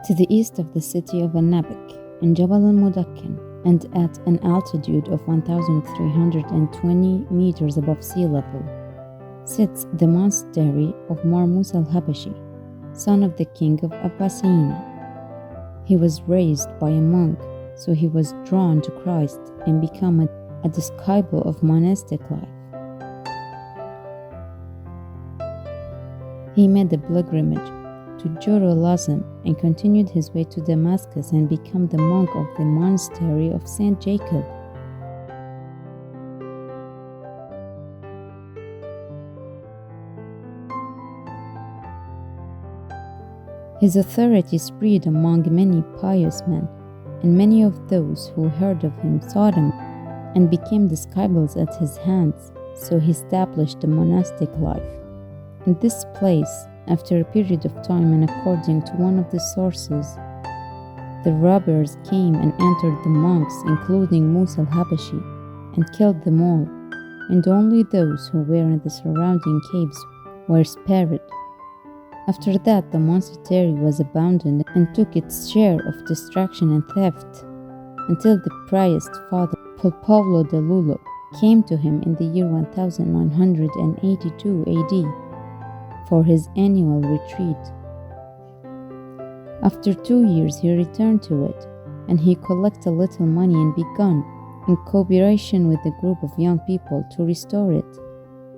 to the east of the city of Al-Nabik, in Jabal al-Mudakkin, and at an altitude of 1,320 meters above sea level, sits the monastery of Musa Al-Habashi, son of the king of Abyssinia. He was raised by a monk, so he was drawn to Christ and became a disciple of monastic life. He made a pilgrimage to Jerusalem and continued his way to Damascus and became the monk of the monastery of Saint Jacob. His authority spread among many pious men, and many of those who heard of him sought him and became disciples at his hands, so he established a monastic life. In this place, after a period of time and according to one of the sources, the robbers came and entered the monks, including Musa Al-Habashi, and killed them all, and only those who were in the surrounding caves were spared. After that, the monastery was abandoned and took its share of destruction and theft, until the pious father Pablo de Lulo came to him in the year 1982 AD for his annual retreat. After 2 years, he returned to it, and he collected a little money and began, in cooperation with a group of young people, to restore it.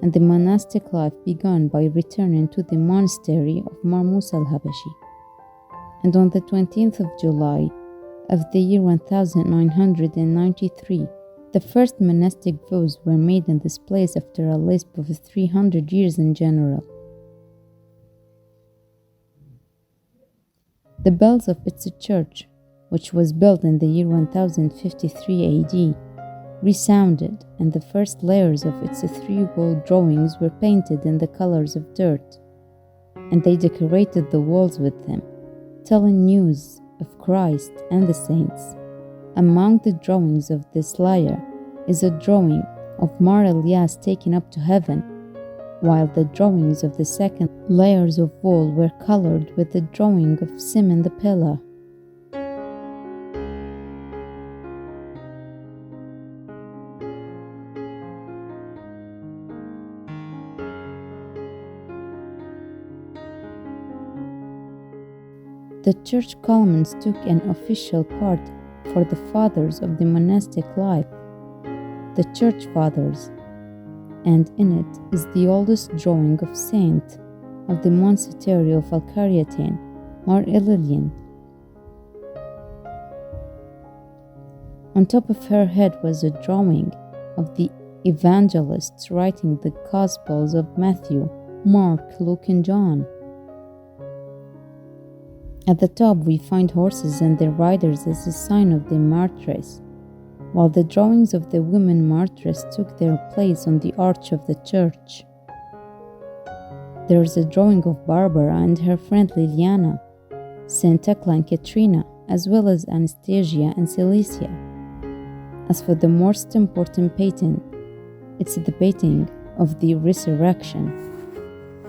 And the monastic life began by returning to the monastery of Musa Al-Habashi. And on the 20th of July of the year 1993, the first monastic vows were made in this place after a lapse of 300 years in general. The bells of its church, which was built in the year 1053 AD, resounded, and the first layers of its 3-wall drawings were painted in the colors of dirt, and they decorated the walls with them, telling news of Christ and the saints. Among the drawings of this layer is a drawing of Mar Elias taken up to heaven, while the drawings of the second layers of wall were colored with the drawing of Simon the pillar. The church columns took an official part for the fathers of the monastic life, the church fathers, and in it is the oldest drawing of saint of the monastery of Al-Qaryatain, Mar Elilian. On top of her head was a drawing of the evangelists writing the Gospels of Matthew, Mark, Luke, and John. At the top we find horses and their riders as a sign of the martyrs, while the drawings of the women martyrs took their place on the arch of the church. There is a drawing of Barbara and her friend Liliana, Saint Tekla and Katrina, as well as Anastasia and Cilicia. As for the most important painting, it's the painting of the resurrection.